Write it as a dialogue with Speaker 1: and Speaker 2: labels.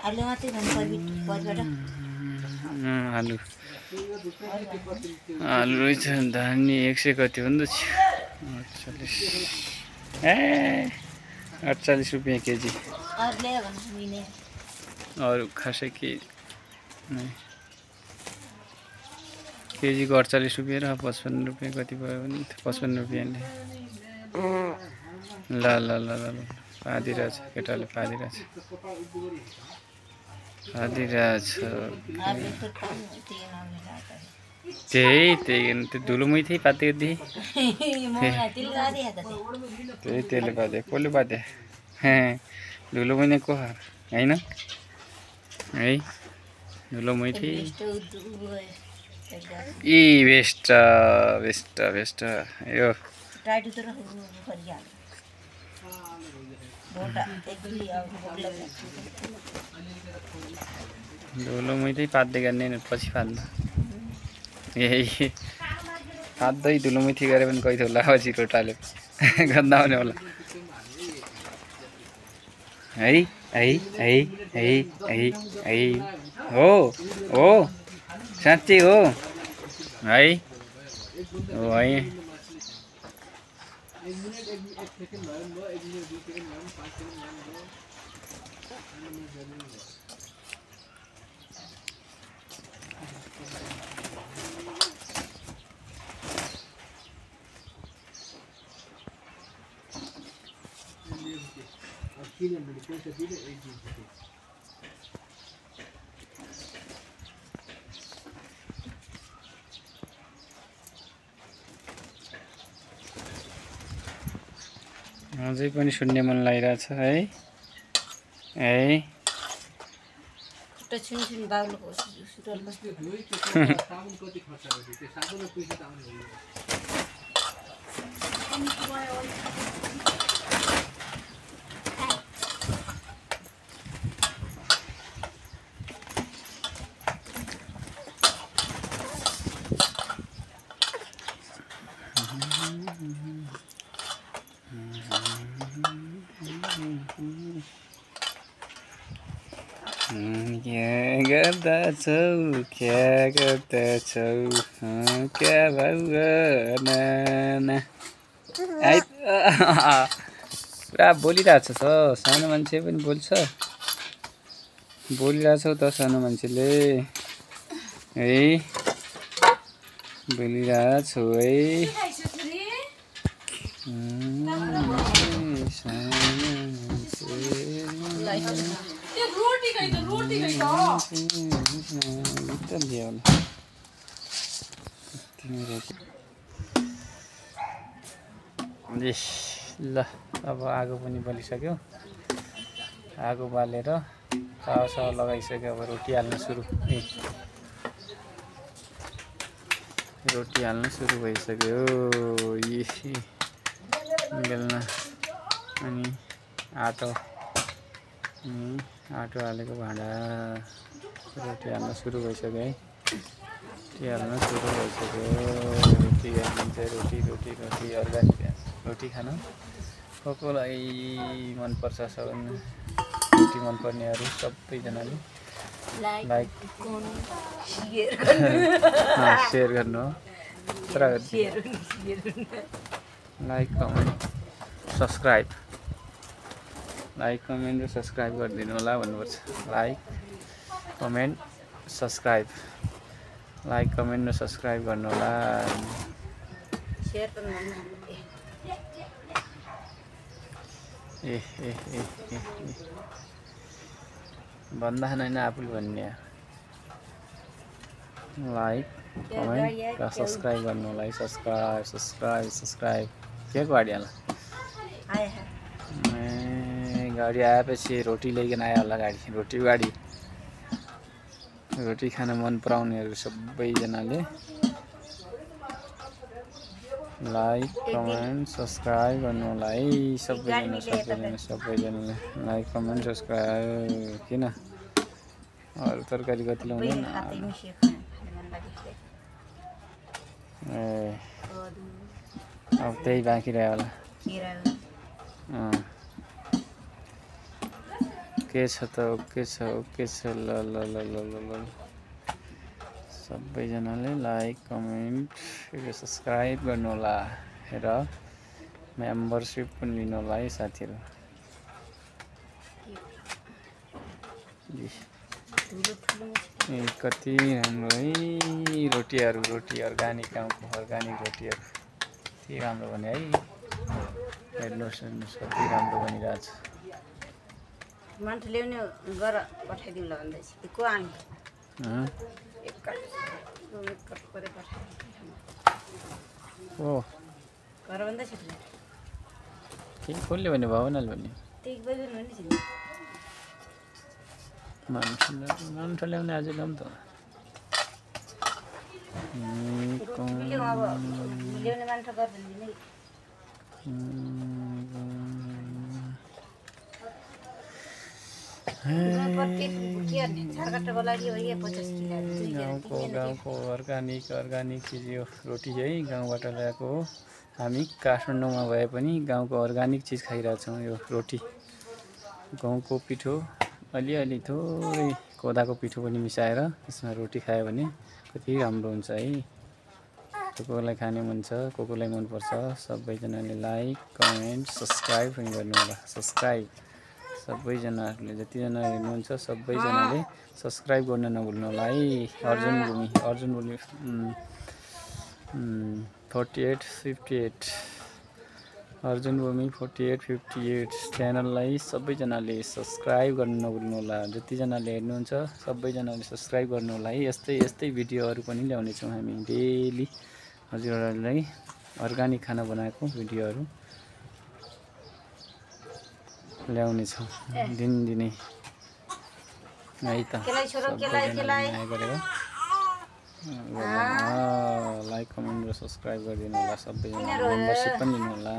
Speaker 1: आलु मात्रै खानु पछिबाट
Speaker 2: आलु रहेछ धानी 100 कति हो नि त 48 ए 48 रुपैयाँ केजी अरू खासै के केजीको 48 रुपैयाँ र 55 रुपैयाँ कति भयो भने 55 रुपैयाँले ल ल ल ल पादिरहेछ केटाले पादिरहेछ त्यही त्यो धुलोमै थिए पातेको थिएँ त्यही त्यसले पाते कसले पाते धुलोमै नै को होइन है धुलोमै थिए ई वेस्ट यो धुलोमै चाहिँ पात्दै गर्ने पछि पात्नु यही पात्दै धुलोमै गरे पनि गइथ्यो होला पछि रोटाले गन्दा आउने होला है है है है है है हो हो साँच्चै हो है हो है अझै पनि सुन्ने मन लागिरहेछ है क्या गर्दछौ क्या भगवान पुरा बोलिरहेछ त सानो मान्छे पनि बोल्छ बोलिरहेछौ त सानो मान्छेले है बोलिरहेछौ है ल अब आगो पनि बलिसक्यो आगो बालेर तावा लगाइसक्यो अब रोटी हाल्न सुरु रोटी हाल्न सुरु भइसक्यो बेल्न अनि आटो हालेको भाँडा रोटी हाल्न सुरु भइसक्यो है रोटी हाल्न सुरु भइसक्यो रोटी हालिन्छ रोटी अर्ग्यानिक रोटी खानु कसलाई मनपर्छ सबैजना रोटी मनपर्नेहरू सबैजनाले लाइक सेयर गर्नु हो लाइक कमेन्ट सब्सक्राइब गरिदिनु होला भन्नुपर्छ लाइक कमेन्ट सब्सक्राइब र सब्सक्राइब गर्नु होला ए भन्दा होइन आफूले भन्ने लाइक कमेन्ट र सब्सक्राइब गर्नु होला है सब्सक्राइब के गाडी होला गाडी आएपछि रोटी ल्याइकन आयो होला गाडी रोटी खान मन पराउनेहरू सबैजनाले लाइक कमेन्ट सब्सक्राइब गर्नु होला है सबैजनाले लाइक कमेन्ट सब्सक्राइब किन अरू तरकारी कति ल्याउँदैन अब त्यही बाँकी रह्यो होला के छ त के छ ल सबैजनाले लाइक कमेन्ट सब्सक्राइब गर्नु होला र मेम्बरसिप पनि लिनु होला है साथीहरू कति राम्रो है रोटी अर्ग्यानिक गाउँको अर्ग्यानिक रोटीहरू कति राम्रो भने है हेर्नुहोस् कति राम्रो बनिरहेछ
Speaker 1: मान्छे ल्याउने गर पठाइदिउँ ल भन्दैछ को आयो घर भन्दैछ
Speaker 2: के कसले भन्यो भावनाले भन्यो मान्छे ल्याउने आज काम त
Speaker 1: ल्याउने मान्छे गर्दैन
Speaker 2: गाउँको अर्ग्यानिक चिज यो रोटी चाहिँ गाउँबाट ल्याएको हो हामी काठमाडौँमा भए पनि गाउँको अर्ग्यानिक चिज खाइरहेछौँ यो रोटी गहुँको पिठो अलिअलि थोरै कोदाको पिठो पनि मिसाएर त्यसमा रोटी खायो भने कति राम्रो हुन्छ है कसलाई खाने मन छ कसलाई मनपर्छ सबैजनाले लाइक कमेन्ट सब्सक्राइब पनि गर्नु होला सबैजनाहरूले जतिजना हेर्नुहुन्छ सबैजनाले सब्सक्राइब गर्न नभुल्नु होला है अर्जुन भूमि 4858 अर्जुन भूमि 4858 च्यानललाई सबैजनाले सब्सक्राइब गर्न नभुल्नु होला जतिजनाले हेर्नुहुन्छ सबैजनाले सब्सक्राइब गर्नु होला है यस्तै भिडियोहरू पनि ल्याउने छौँ हामी डेली हजुरहरूलाई अर्ग्यानिक खाना बनाएको भिडियोहरू ल्याउने छौँ दिनदिनै है त लाइक कमेन्ट र सब्सक्राइब गरिदिनु होला सबैजना मेम्बरसिप पनि लिनु होला